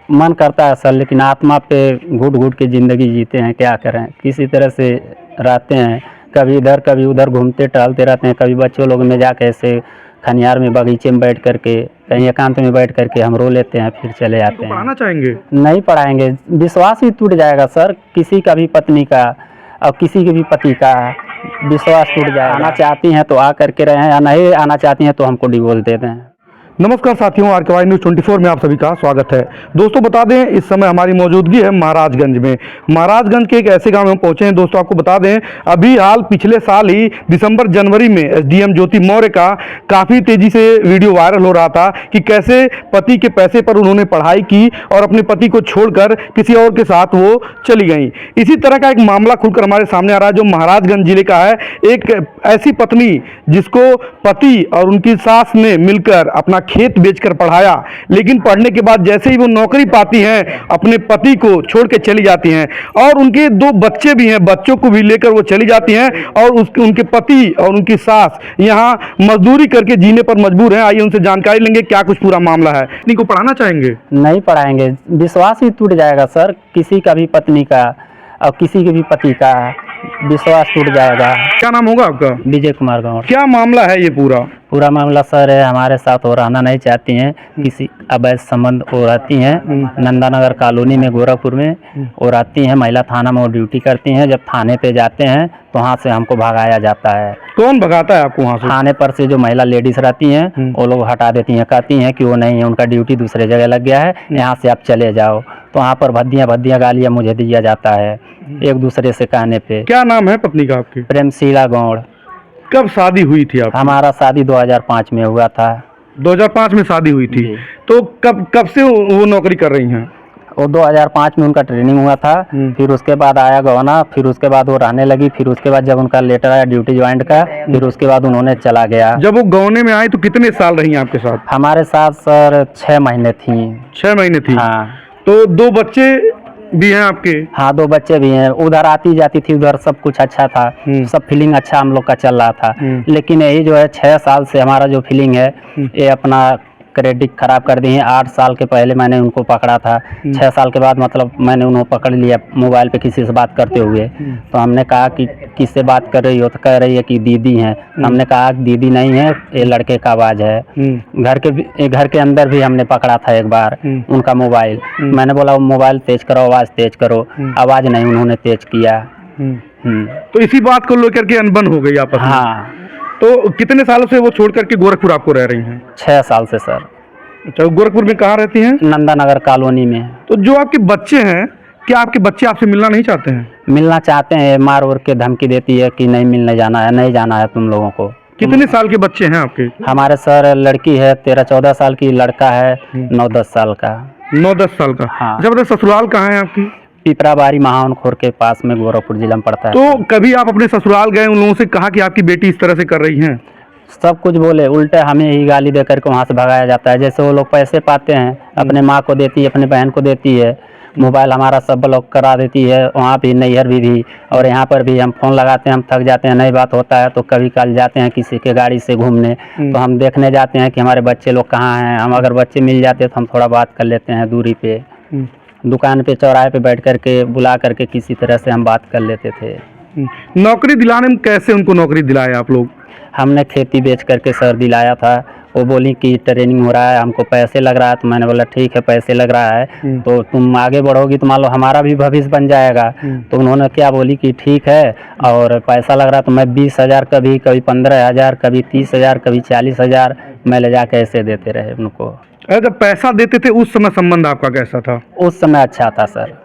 मन करता है सर, लेकिन आत्मा पे घुट घुट के ज़िंदगी जीते हैं, क्या करें। किसी तरह से रहते हैं, कभी इधर कभी उधर घूमते टहलते रहते हैं। कभी बच्चों लोग में जाके ऐसे खनियार में बगीचे में बैठ करके, कहीं एकांत में बैठ करके हम रो लेते हैं, फिर चले आते हैं। पढ़ाना चाहेंगे? नहीं पढ़ाएंगे, विश्वास ही टूट जाएगा सर। किसी का भी पत्नी का और किसी के भी पति का विश्वास टूट जाएगा। आना चाहती हैं तो आ करके रहें, या नहीं आना चाहती हैं तो हमको डिवोर्स दे दें। नमस्कार साथियों, RKY न्यूज़ 24 में आप सभी का स्वागत है। दोस्तों बता दें, इस समय हमारी मौजूदगी है महाराजगंज में। महाराजगंज के एक ऐसे गांव में हम पहुंचे हैं। दोस्तों आपको बता दें, अभी हाल पिछले साल ही दिसंबर जनवरी में SDM ज्योति मौर्य का काफ़ी तेज़ी से वीडियो वायरल हो रहा था कि कैसे पति के पैसे पर उन्होंने पढ़ाई की और अपने पति को छोड़कर किसी और के साथ वो चली गई। इसी तरह का एक मामला खुलकर हमारे सामने आ रहा है जो महाराजगंज जिले का है। एक ऐसी पत्नी जिसको पति और उनकी सास ने मिलकर अपना खेत बेचकर पढ़ाया, लेकिन पढ़ने के बाद जैसे ही वो नौकरी पाती हैं अपने पति को छोड़ के चली जाती हैं। और उनके 2 बच्चे भी हैं, बच्चों को भी लेकर वो चली जाती हैं और उनके पति और उनकी सास यहाँ मजदूरी करके जीने पर मजबूर हैं। आइए उनसे जानकारी लेंगे क्या कुछ पूरा मामला है। पत्नी को पढ़ाना चाहेंगे? नहीं पढ़ाएंगे, विश्वास ही टूट जाएगा सर। किसी का भी पत्नी का और किसी के भी पति का विश्वास टूट जाएगा। क्या नाम होगा आपका? विजय कुमार गौड़। क्या मामला है ये पूरा मामला सर है, हमारे साथ वो रहना नहीं चाहती हैं, किसी अवैध संबंध वो रहती हैं नंदानगर कॉलोनी में, गोरखपुर में वो रहती हैं। महिला थाना में वो ड्यूटी करती हैं। जब थाने पे जाते हैं तो वहाँ से हमको भगाया जाता है। कौन भगाता है आपको वहाँ से? थाने पर से जो महिला लेडीज रहती हैं वो लोग हटा देती हैं, कहती हैं कि वो नहीं है, उनका ड्यूटी दूसरे जगह लग गया है, यहाँ से आप चले जाओ। तो वहाँ पर भद्दियाँ गालियाँ मुझे दिया जाता है एक दूसरे से कहने पे। क्या नाम है पत्नी का आपकी? प्रेमशीला गौड़। कब शादी हुई थी आप? हमारा शादी 2005 में हुआ था। 2005 में शादी हुई थी। तो कब से वो नौकरी कर रही हैं? वो 2005 में उनका ट्रेनिंग हुआ था, फिर उसके बाद आया गवाना, फिर उसके बाद वो रहने लगी। फिर उसके बाद जब उनका लेटर आया ड्यूटी ज्वाइंट का, फिर उसके बाद उन्होंने चला गया। जब वो गौने में आई तो कितने साल रही आपके साथ? हमारे साथ सर 6 महीने थी। 6 महीने थी। हाँ। तो 2 बच्चे भी हैं आपके? हाँ, 2 बच्चे भी हैं। उधर आती जाती थी, उधर सब कुछ अच्छा था, सब फीलिंग अच्छा हम लोग का चल रहा था। लेकिन यही जो है 6 साल से हमारा जो फीलिंग है ये अपना क्रेडिट खराब कर दी है। 8 साल के पहले मैंने उनको पकड़ा था, 6 साल के बाद मतलब मैंने उन्हें पकड़ लिया मोबाइल पे किसी से बात करते हुए। तो हमने कहा कि किससे बात कर रही हो, तो कह रही है कि दीदी हैं। हमने कहा कि दीदी नहीं है, ये लड़के का आवाज़ है। घर के अंदर भी हमने पकड़ा था एक बार उनका मोबाइल। मैंने बोला वो मोबाइल तेज करो, आवाज़ तेज करो, आवाज़ नहीं, उन्होंने तेज किया। तो इसी बात को लेकर के अनबन हो गई आपस में? हाँ। तो कितने सालों से वो छोड़ करके गोरखपुर आपको रह रही हैं? 6 साल से सर। अच्छा, गोरखपुर में कहाँ रहती हैं? नंदानगर कॉलोनी में। तो जो आपके बच्चे हैं, क्या आपके बच्चे आपसे मिलना नहीं चाहते हैं? मिलना चाहते हैं, मार उड़ के धमकी देती है कि नहीं मिलने जाना है, नहीं जाना है तुम लोगों को। कितने साल के बच्चे हैं आपके? हमारे सर लड़की है 13-14 साल की, लड़का है 9-10 साल का। 9-10 साल का। हाँ। अच्छा, मतलब ससुराल कहाँ है आपकी? पिपराबारी महावनखोर के पास में, गोरखपुर जिला में पड़ता है। तो कभी आप अपने ससुराल गए, उन लोगों से कहा कि आपकी बेटी इस तरह से कर रही हैं? सब कुछ बोले, उल्टे हमें ही गाली दे करके वहाँ से भगाया जाता है। जैसे वो लोग पैसे पाते हैं, अपने माँ को देती है, अपने बहन को देती है, मोबाइल हमारा सब ब्लॉक करा देती है, वहाँ भी नैहर भी और यहाँ पर भी। हम फ़ोन लगाते हैं, हम थक जाते हैं, नहीं बात होता है तो कभी कल जाते हैं किसी के गाड़ी से घूमने, तो हम देखने जाते हैं कि हमारे बच्चे लोग कहाँ हैं। हम अगर बच्चे मिल जाते तो हम थोड़ा बात कर लेते हैं दूरी पे, दुकान पे चौराहे पे बैठ करके बुला करके किसी तरह से हम बात कर लेते थे। नौकरी दिलाने में कैसे उनको नौकरी दिलाए आप लोग? हमने खेती बेच करके सर दिलाया था। वो बोली कि ट्रेनिंग हो रहा है, हमको पैसे लग रहा है। तो मैंने बोला ठीक है, पैसे लग रहा है तो तुम आगे बढ़ोगी तो मान लो हमारा भी भविष्य बन जाएगा। तो उन्होंने क्या बोली कि ठीक है, और पैसा लग रहा है तो मैं 20,000 कभी 15,000, कभी 30,000, कभी 40,000 मैं ले जाकर ऐसे देते रहे उनको। जब पैसा देते थे उस समय संबंध आपका कैसा था? उस समय अच्छा था सर।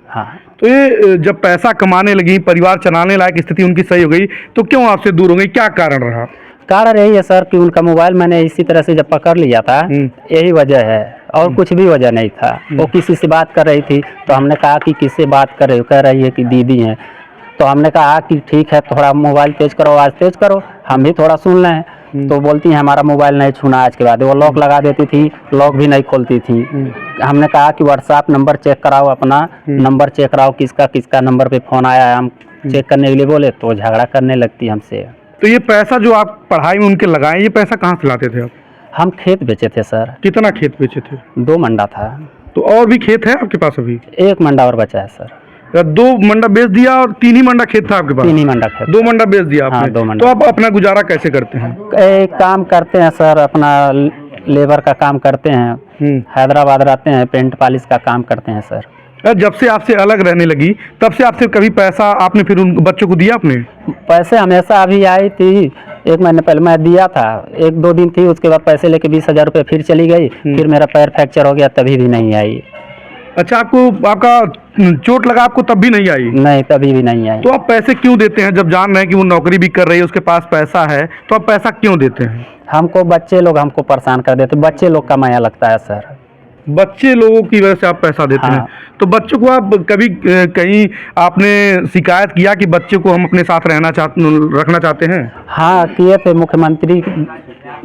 हाँ। तो ये जब पैसा कमाने लगी, परिवार चलाने लायक स्थिति उनकी सही हो गई, तो क्यों आपसे दूर हो गई? क्या कारण रहा? कारण यही है सर कि उनका मोबाइल मैंने इसी तरह से जब पकड़ लिया था, यही वजह है, और कुछ भी वजह नहीं था। वो किसी से बात कर रही थी तो हमने कहा कि किससे बात कर रही हो, कह रही है कि दीदी हैं। तो हमने कहा कि ठीक है, थोड़ा मोबाइल तेज करो, आवाज़ तेज करो, हम भी थोड़ा सुन लें। तो बोलती हैं हमारा मोबाइल नहीं छूना आज के बाद। वो लॉक लगा देती थी, लॉक भी नहीं खोलती थी। हमने कहा कि व्हाट्सएप नंबर चेक कराओ, अपना नंबर चेक कराओ, किसका किसका नंबर पे फ़ोन आया है। हम चेक करने के लिए बोले तो झगड़ा करने लगती हमसे। तो ये पैसा जो आप पढ़ाई में उनके लगाए, ये पैसा कहाँ से लाते थे आप? हम खेत बेचे थे सर। कितना खेत बेचे थे? 2 मंडा था। तो और भी खेत है आपके पास अभी? एक मंडा और बचा है सर। 2 मंडा बेच दिया और 3 ही मंडा खेत था आपके पास? 3 ही मंडा खेत। 2 मंडा बेच दिया आपने? हाँ, 2 मंडा। तो आप अपना गुजारा कैसे करते हैं? एक काम करते हैं सर, अपना लेबर का काम करते हैं, हैदराबाद रहते हैं, पेंट पॉलिश का काम करते हैं सर। जब से आपसे अलग रहने लगी तब से आपसे कभी पैसा आपने फिर उन बच्चों को दिया आपने? पैसे हमेशा अभी आई थी, 1 महीने पहले मैं दिया था, 1-2 दिन थी, उसके बाद पैसे लेके 20,000 रुपये फिर चली गई, फिर मेरा पैर फ्रैक्चर हो गया, तभी भी नहीं आई। अच्छा, आपको आपका चोट लगा आपको तब भी नहीं आई? नहीं, तभी भी नहीं आई। तो आप पैसे क्यों देते हैं जब जान रहे हैं कि वो नौकरी भी कर रही है, उसके पास पैसा है, तो आप पैसा क्यों देते हैं? हमको बच्चे लोग हमको परेशान कर देते, बच्चे लोग का माया लगता है सर। बच्चे लोगों की वजह से आप पैसा देते हैं? हाँ। तो बच्चों को आप कभी कहीं आपने शिकायत किया कि बच्चे को हम अपने साथ रखना चाहते हैं? हाँ, किए थे, मुख्यमंत्री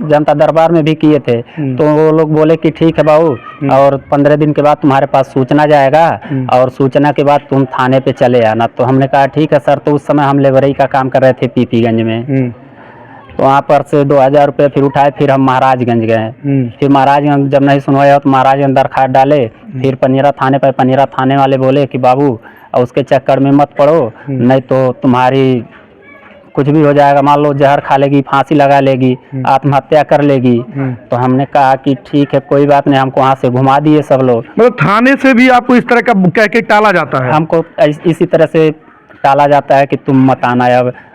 जनता दरबार में भी किए थे, तो वो लोग बोले कि ठीक है बाबू, और 15 दिन के बाद तुम्हारे पास सूचना जाएगा, और सूचना के बाद तुम थाने पे चले आना। तो हमने कहा ठीक है सर। तो उस समय हम लेबरई का काम कर रहे थे पीपीगंज में, तो वहाँ पर से 2,000 रुपये फिर उठाए, फिर हम महाराजगंज गए। फिर महाराजगंज जब नहीं सुनवाया तो महाराजगंज दरखास्त डाले, फिर पनीरा थाने पर, पनीरा थाने वाले बोले कि बाबू उसके चक्कर में मत पड़ो, नहीं तो तुम्हारी कुछ भी हो जाएगा, मान लो जहर खा लेगी, फांसी लगा लेगी, आत्महत्या कर लेगी। तो हमने कहा कि ठीक है, कोई बात नहीं, हमको वहाँ से घुमा दिए सब लोग। मतलब थाने से भी आपको इस तरह का कह के टाला जाता है? हमको इसी तरह से टाला जाता है कि तुम मत आना,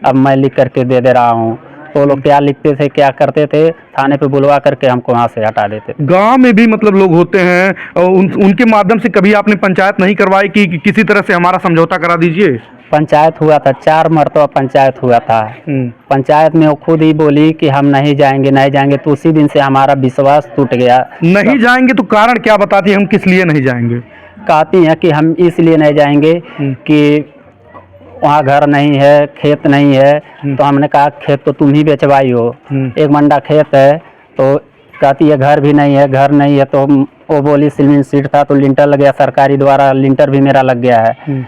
अब मैं लिख करके दे रहा हूँ। तो लोग क्या लिखते थे, क्या करते थे, थाने पे बुलवा करके हमको वहाँ से हटा देते थे। गांव में भी मतलब लोग होते हैं, और उनके माध्यम से कभी आपने पंचायत नहीं करवाई कि किसी तरह से हमारा समझौता करा दीजिए? पंचायत हुआ था, 4 मरतबा पंचायत हुआ था। पंचायत में वो खुद ही बोली कि हम नहीं जाएंगे, नहीं जाएंगे, तो उसी दिन से हमारा विश्वास टूट गया। नहीं जाएंगे तो कारण क्या बताती है, हम किस लिए नहीं जाएंगे? कहती हैं कि हम इसलिए नहीं जाएंगे कि वहाँ घर नहीं है, खेत नहीं है। तो हमने कहा खेत तो तुम ही बेचवाई हो, 1 मंडा खेत है। तो कहती है घर भी नहीं है, घर नहीं है। तो वो बोली सीमेंट सीट था तो लिंटर लग गया, सरकारी द्वारा लिंटर भी मेरा लग गया है,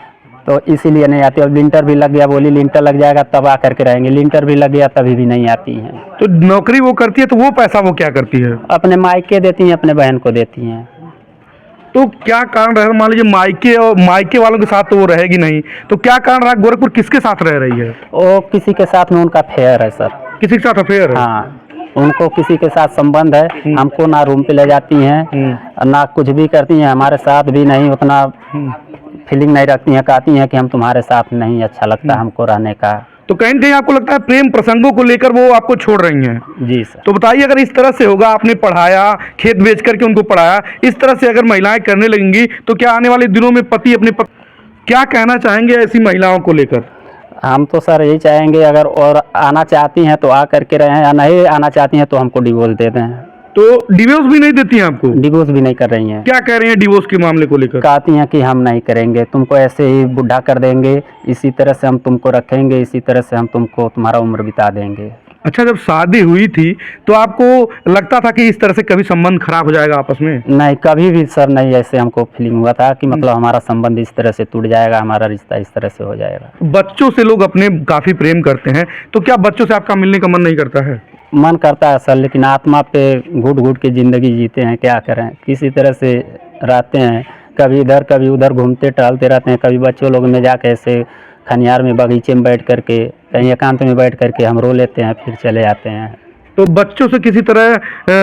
तो इसीलिए नहीं आती। अब लिंटर भी लग गया, बोली लिंटर लग जाएगा तब आ करके रहेंगे, लिंटर भी लग गया तभी भी नहीं आती हैं। तो नौकरी वो करती है, तो वो पैसा वो क्या करती है? अपने मायके देती हैं, अपने बहन को देती हैं। तो क्या कारण रहा, मान लीजिए मायके और मायके वालों के साथ तो वो रहेगी नहीं, तो क्या कारण रहा, गोरखपुर किसके साथ रह रही है? वो किसी के साथ में उनका फेयर है सर। किसी के साथ अफेयर है? हाँ, उनको किसी के साथ संबंध है। हमको ना रूम पे ले जाती हैं, ना कुछ भी करती हैं, हमारे साथ भी नहीं उतना फीलिंग नहीं रखती हैं। कहती हैं कि हम तुम्हारे साथ नहीं अच्छा लगता हमको रहने का। तो कहीं न कहीं आपको लगता है प्रेम प्रसंगों को लेकर वो आपको छोड़ रही हैं? जी सर। तो बताइए, अगर इस तरह से होगा, आपने पढ़ाया, खेत बेच करके उनको पढ़ाया, इस तरह से अगर महिलाएं करने लगेंगी तो क्या आने वाले दिनों में पति अपने क्या कहना चाहेंगे ऐसी महिलाओं को लेकर? हम तो सर यही चाहेंगे, अगर और आना चाहती हैं तो आ करके रहें, या नहीं आना चाहती हैं तो हमको डिवोर्स दे दें। तो डिवोर्स भी नहीं देती हैं आपको? डिवोर्स भी नहीं कर रही हैं। क्या कह रही हैं डिवोर्स के मामले को लेकर? कहती हैं कि हम नहीं करेंगे, तुमको ऐसे ही बुढ़ा कर देंगे, इसी तरह से हम तुमको रखेंगे, इसी तरह से हम तुमको तुम्हारा उम्र बिता देंगे। अच्छा, जब शादी हुई थी तो आपको लगता था कि इस तरह से कभी संबंध खराब हो जाएगा आपस में? नहीं, कभी भी सर नहीं ऐसे हमको फीलिंग हुआ था कि मतलब हमारा संबंध इस तरह से टूट जाएगा, हमारा रिश्ता इस तरह से हो जाएगा। बच्चों से लोग अपने काफी प्रेम करते हैं, तो क्या बच्चों से आपका मिलने का मन नहीं करता है? मन करता है सर, लेकिन आत्मा पे घुट घुट के ज़िंदगी जीते हैं, क्या करें, किसी तरह से रहते हैं, कभी इधर कभी उधर घूमते टहलते रहते हैं। कभी बच्चों लोग में जाके ऐसे खनियार में बगीचे में बैठ करके, कहीं एकांत में बैठ करके हम रो लेते हैं, फिर चले आते हैं। तो बच्चों से किसी तरह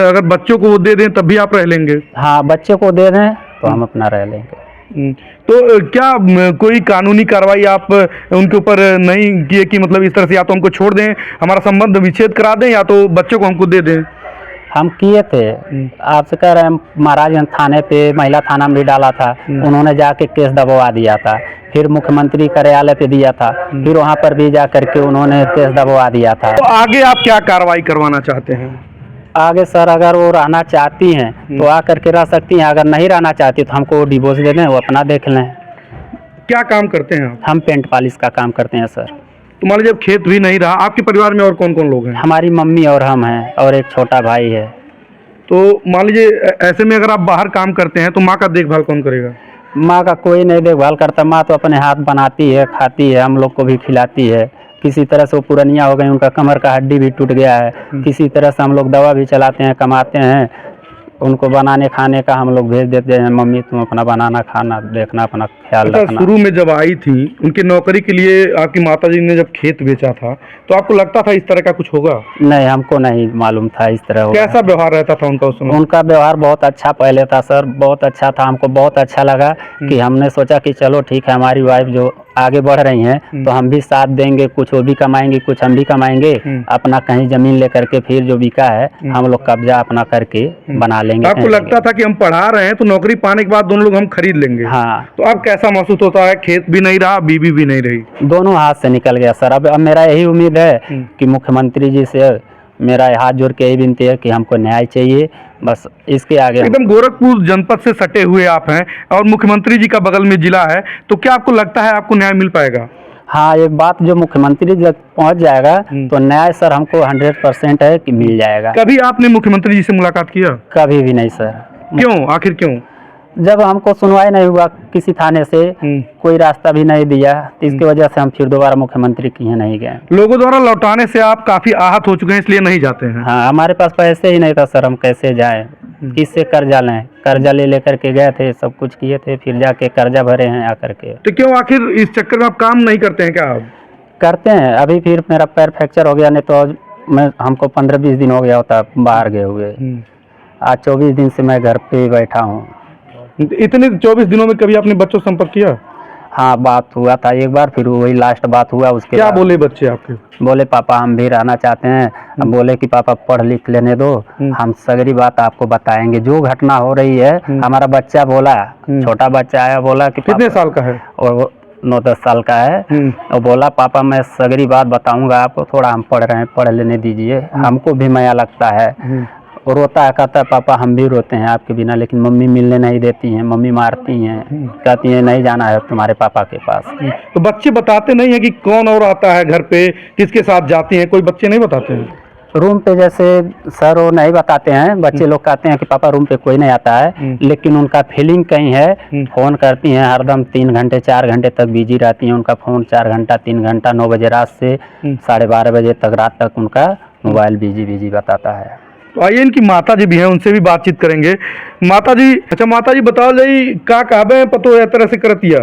अगर बच्चों को वो दे दें तब भी आप रह लेंगे? हाँ, बच्चे को दे दें तो हम अपना रह लेंगे। तो क्या कोई कानूनी कार्रवाई आप उनके ऊपर नहीं किए कि मतलब इस तरह से या तो हमको छोड़ दें, हमारा संबंध विच्छेद करा दें, या तो बच्चों को हमको दे दें? हम किए थे, आपसे कह रहे हैं, महाराजगंज थाने पे, महिला थाना में भी डाला था, उन्होंने जाके केस दबवा दिया था। फिर मुख्यमंत्री कार्यालय पे दिया था, फिर वहाँ पर भी जा करके उन्होंने केस दबवा दिया था। तो आगे आप क्या कार्रवाई करवाना चाहते हैं? आगे सर, अगर वो रहना चाहती हैं तो आ करके रह सकती हैं, अगर नहीं रहना चाहती तो हमको डिवोर्स दे दें, वो अपना देख लें। क्या काम करते हैं आप? हम पेंट पॉलिश का काम करते हैं सर। तो मान लीजिए जब खेत भी नहीं रहा, आपके परिवार में और कौन कौन लोग हैं? हमारी मम्मी और हम हैं, और एक छोटा भाई है। तो मान लीजिए ऐसे में अगर आप बाहर काम करते हैं तो माँ का देखभाल कौन करेगा? माँ का कोई नहीं देखभाल करता। माँ तो अपने हाथ बनाती है, खाती है, हम लोग को भी खिलाती है। किसी तरह से वो पुरानिया हो गई, उनका कमर का हड्डी भी टूट गया है, किसी तरह से हम लोग दवा भी चलाते हैं, कमाते हैं, उनको बनाने खाने का हम लोग भेज देते हैं, मम्मी तुम अपना बनाना खाना देखना, अपना ख्याल अच्छा, रखना। शुरू में जब आई थी उनकी नौकरी के लिए आपकी माताजी ने जब खेत बेचा था तो आपको लगता था इस तरह का कुछ होगा? नहीं, हमको नहीं मालूम था इस तरह होगा। कैसा व्यवहार रहता था उनका उस समय? उनका व्यवहार बहुत अच्छा पहले था सर, बहुत अच्छा था। हमको बहुत अच्छा लगा कि हमने सोचा कि चलो ठीक है, हमारी वाइफ जो आगे बढ़ रही हैं तो हम भी साथ देंगे, कुछ वो भी कमाएंगे, कुछ हम भी कमाएंगे, अपना कहीं जमीन लेकर के फिर जो बिका है हम लोग कब्जा अपना करके बना लेंगे। आपको लगता था कि हम पढ़ा रहे हैं तो नौकरी पाने के बाद दोनों लोग हम खरीद लेंगे? हाँ। तो अब कैसा महसूस होता है? खेत भी नहीं रहा, बीवी भी नहीं रही, दोनों हाथ से निकल गया सर। अब मेरा यही उम्मीद है कि मुख्यमंत्री जी से मेरा हाथ जोड़ के यही विनती है कि हमको न्याय चाहिए, बस इसके आगे। एकदम गोरखपुर जनपद से सटे हुए आप हैं और मुख्यमंत्री जी का बगल में जिला है, तो क्या आपको लगता है आपको न्याय मिल पाएगा? हाँ, एक बात जो मुख्यमंत्री जब पहुंच जाएगा तो न्याय सर हमको 100% है कि मिल जाएगा। कभी आपने मुख्यमंत्री जी से मुलाकात किया? कभी भी नहीं सर। क्यों, आखिर क्यों? जब हमको सुनवाई नहीं हुआ किसी थाने से, कोई रास्ता भी नहीं दिया, तो इसकी वजह से हम फिर दोबारा मुख्यमंत्री के यहाँ नहीं गए। लोगों द्वारा लौटाने से आप काफी आहत हो चुके हैं, इसलिए नहीं जाते हैं? हाँ, हमारे पास पैसे ही नहीं था सर, हम कैसे जाएं, किससे कर्जा लें? कर्जा ले लेकर के गए थे, सब कुछ किए थे, फिर जाके कर्जा भरे हैं आकर के। तो क्यों आखिर इस चक्कर में आप काम नहीं करते हैं क्या? आप करते हैं, अभी फिर मेरा पैर फ्रैक्चर हो गया, नहीं तो मैं हमको 15-20 दिन हो गया होता बाहर गए हुए। आज 24 दिन से मैं घर पे बैठा हूँ। इतने 24 दिनों में कभी आपने बच्चों से संपर्क किया? हाँ, बात हुआ था एक बार, फिर वही लास्ट बात हुआ। उसके क्या बाद बोले बच्चे आपके? बोले पापा हम भी रहना चाहते हैं। अब बोले कि पापा पढ़ लिख लेने दो, हम सगरी बात आपको बताएंगे जो घटना हो रही है। हमारा बच्चा बोला, छोटा बच्चा आया, बोला कि कितने साल का है? और वो 9-10 साल का है, और बोला पापा मैं सगरी बात बताऊंगा आपको, थोड़ा हम पढ़ रहे हैं, पढ़ लेने दीजिए। हमको भी माया लगता है। और रोता है, कहता है पापा हम भी रोते हैं आपके बिना, लेकिन मम्मी मिलने नहीं देती हैं, मम्मी मारती हैं, कहती हैं नहीं जाना है तुम्हारे पापा के पास। तो बच्चे बताते नहीं है कि कौन और आता है घर पे, किसके साथ जाती हैं? कोई बच्चे नहीं बताते हैं? रूम पे जैसे सर वो नहीं बताते हैं, बच्चे लोग कहते हैं कि पापा रूम पे कोई नहीं आता है, लेकिन उनका फीलिंग कहीं है। फोन करती हैं हरदम, 3 घंटे 4 घंटे तक बिजी रहती हैं। उनका फोन 4 घंटा 3 घंटा 9 बजे रात से 12:30 बजे तक रात तक उनका मोबाइल बिजी बताता है। तो आइए इनकी माता जी भी हैं, उनसे भी बातचीत करेंगे। माता जी, अच्छा माता जी बताओ जी, का कहबे पतो या तरह से करतिया?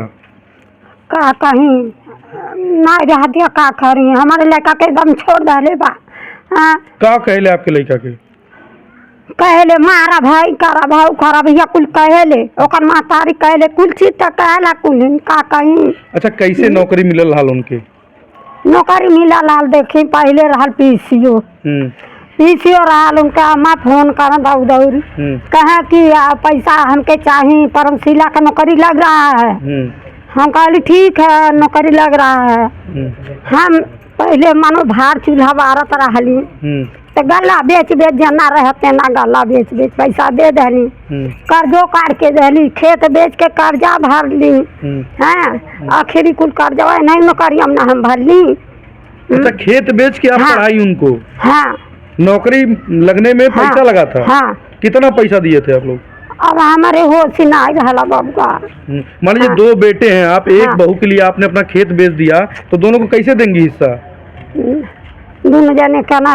का कहीं ना रह दिया, का करी हमारे लड़का के एकदम छोड़ दे बा। का कहले आपके लड़का के? कहले मारा भाई, करा भाऊ, खरा भैया, कुल कहले ओकर मातारी कहले, कुल चीज तक कहला कुल, का कहीं। अच्छा, कैसे नौकरी मिलल हाल उनके? नौकरी मिला लाल देखी, पहले रहल पीसीओ रहल। उनका अम्मा फोन कर दौड़ कहे कि पैसा हमके चाहिए, परमशिला का नौकरी लग रहा है। हम कहली ठीक है, नौकरी लग रहा है। हम पहले मानो भार चूल्हा बारत रहली, तो गला बेच जना रहते ना, गला बेच पैसा दे दहली, कर्जो काट के दहली, खेत बेच के कर्जा भर ली। हाँ, आखिरी कुल कर्जा नहीं नौकरी हम भर ली। अच्छा, खेत बेच के आप पढ़ाई उनको? हाँ, नौकरी लगने में पैसा लगा था? हाँ। कितना पैसा दिए थे आप लोग? अब हमारे होश ही नहीं रहा बाबा। मान लीजिए 2 बेटे हैं आप, एक बहू के लिए आपने अपना खेत बेच दिया, तो दोनों को कैसे देंगी हिस्सा? दोनों जने का ना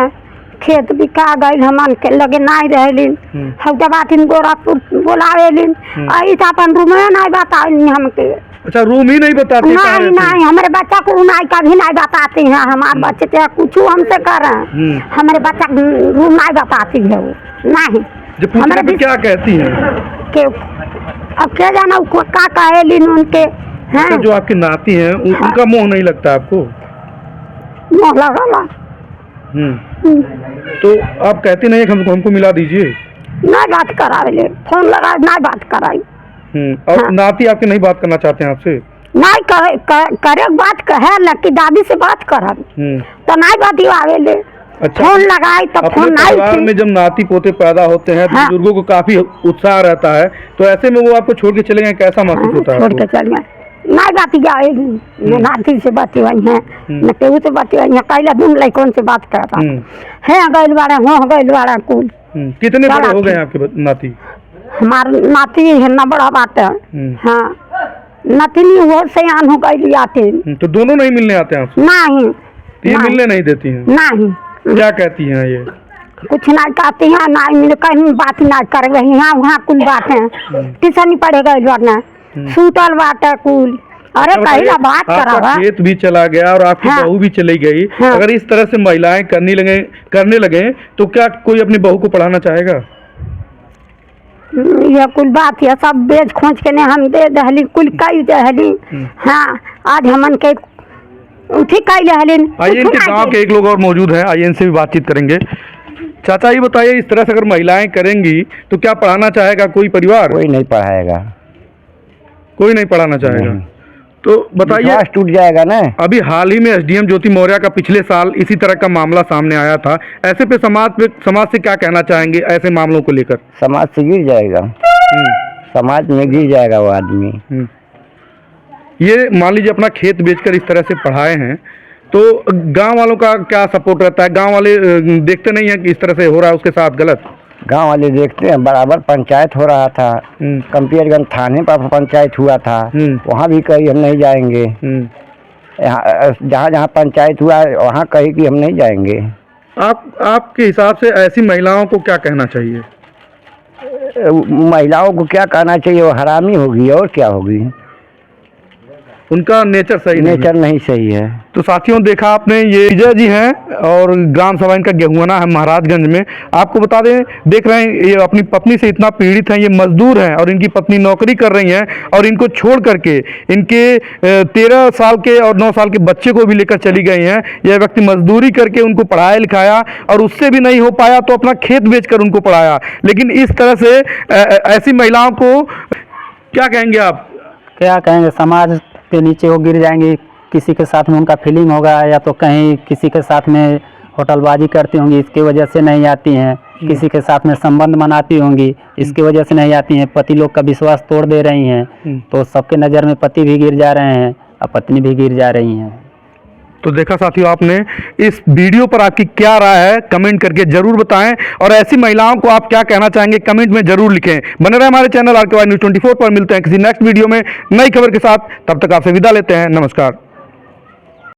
खेत बिका गई, हमन के लगे नहीं रहलिन। हम जब आतिन गोरखपुर बोलावेलिन, आई तो अपन रूम में नहीं बताइल हमके। अच्छा, रूम ही नहीं बताते? नहीं, हमारे बच्चा को नहीं कभी नहीं बताते हैं। हमारे बच्चे तो कुछ हमसे कर रहे हैं, हमारे बच्चा रूम नहीं बताती है वो, नहीं। जब हमारे भी क्या कहती हैं के अब क्या जाना का कहेलिन उनके हैं। तो जो आपकी नाती हैं उनका मोह नहीं लगता आपको? मोह लगला। तो आप कहती नहीं है हमको मिला दीजिए? नहीं बात करावे, फोन लगा नहीं बात कराई। और नाती आपके नहीं बात करना चाहते हैं आपसे? नहीं करे बात कहे लकी दादी से बात करब तो नहीं बात आवेले। अच्छा, फोन लगाई तो फोन नहीं। परिवार में जब नाती पोते पैदा होते हैं तो बुजुर्गों को काफी उत्साह रहता है, तो ऐसे में वो आपको छोड़ के चले गए, कैसा महसूस होता है? छोड़ के चले गए, नहीं बात जाएगी। न नाती से बात हुई है, न केहू से बात हुई है, कहला दून लड़कों से बात करता है। गैल वाला हो गैल वाला कुल। कितने बड़े हो गए आपके नाती? हमारे नाती है न बड़ा बात है। हाँ, नतनी वो सयान हो गई आते। तो दोनों नहीं मिलने आते हैं आपसे? नहीं, ये मिलने नहीं देती हैं? नहीं। क्या कहती हैं ये? कुछ नहीं कहती हैं, ना मिल कहीं बात नहीं कर रही हैं, वहाँ कुल बात है ट्यूशन ही पढ़े गए वरना सूतल बात है कुल। अरे कहीं ना बात आपका करा खेत भी चला गया और आपकी हाँ। बहू भी चली गई। हाँ। अगर इस तरह से महिलाएं करने लगे तो क्या कोई अपनी बहू को पढ़ाना चाहेगा? ये कुल बात है, सब बेच खोज के ने हम दे दहली कुल कई दहली। हाँ आज हमन के उठी कई दहली। आइए इनके गांव के एक लोग और मौजूद हैं, आइए इनसे भी बातचीत करेंगे। चाचा ये बताइए, इस तरह से अगर महिलाएं करेंगी तो क्या पढ़ाना चाहेगा कोई परिवार? कोई नहीं पढ़ाएगा, कोई नहीं पढ़ाना चाहेगा। नहीं। तो बताइए, विश्वास टूट जाएगा ना। अभी हाल ही में एसडीएम ज्योति मौर्य का पिछले साल इसी तरह का मामला सामने आया था, ऐसे पे समाज से क्या कहना चाहेंगे ऐसे मामलों को लेकर? समाज से गिर जाएगा, समाज में गिर जाएगा वो आदमी। ये मान लीजिए अपना खेत बेचकर इस तरह से पढ़ाए हैं, तो गांव वालों का क्या सपोर्ट रहता है? गांव वाले देखते नहीं है कि इस तरह से हो रहा है उसके साथ गलत? गांव वाले देखते हैं, बराबर पंचायत हो रहा था, कंपियरगंज थाने पर पंचायत हुआ था, वहाँ भी कही हम नहीं जाएंगे। यहाँ जहाँ जहाँ पंचायत हुआ वहाँ कही कि हम नहीं जाएंगे। आपके हिसाब से ऐसी महिलाओं को क्या कहना चाहिए? महिलाओं को क्या कहना चाहिए, वो हरामी होगी और क्या होगी, उनका नेचर सही नेचर नहीं सही है। तो साथियों देखा आपने, ये विजय जी हैं और ग्राम सभा इनका गेहुआना है महाराजगंज में। आपको बता दें, देख रहे हैं ये अपनी पत्नी से इतना पीड़ित हैं, ये मजदूर हैं और इनकी पत्नी नौकरी कर रही हैं और इनको छोड़ करके इनके 13 साल के और 9 साल के बच्चे को भी लेकर चली गई हैं। यह व्यक्ति मजदूरी करके उनको पढ़ाया लिखाया और उससे भी नहीं हो पाया तो अपना खेत बेचकर उनको पढ़ाया। लेकिन इस तरह से ऐसी महिलाओं को क्या कहेंगे आप? क्या कहेंगे, समाज के नीचे वो गिर जाएंगी, किसी के साथ में उनका फीलिंग होगा या तो कहीं किसी के साथ में होटलबाजी करती होंगी, इसकी वजह से नहीं आती हैं, किसी के साथ में संबंध बनाती होंगी, इसकी वजह से नहीं आती हैं, पति लोग का विश्वास तोड़ दे रही हैं, तो सबके नज़र में पति भी गिर जा रहे हैं और पत्नी भी गिर जा रही हैं। तो देखा साथियों आपने, इस वीडियो पर आपकी क्या राय है कमेंट करके जरूर बताएं और ऐसी महिलाओं को आप क्या कहना चाहेंगे कमेंट में जरूर लिखें। बने रहे हमारे चैनल RKY News 24 पर। मिलते हैं किसी नेक्स्ट वीडियो में नई खबर के साथ, तब तक आपसे विदा लेते हैं। नमस्कार।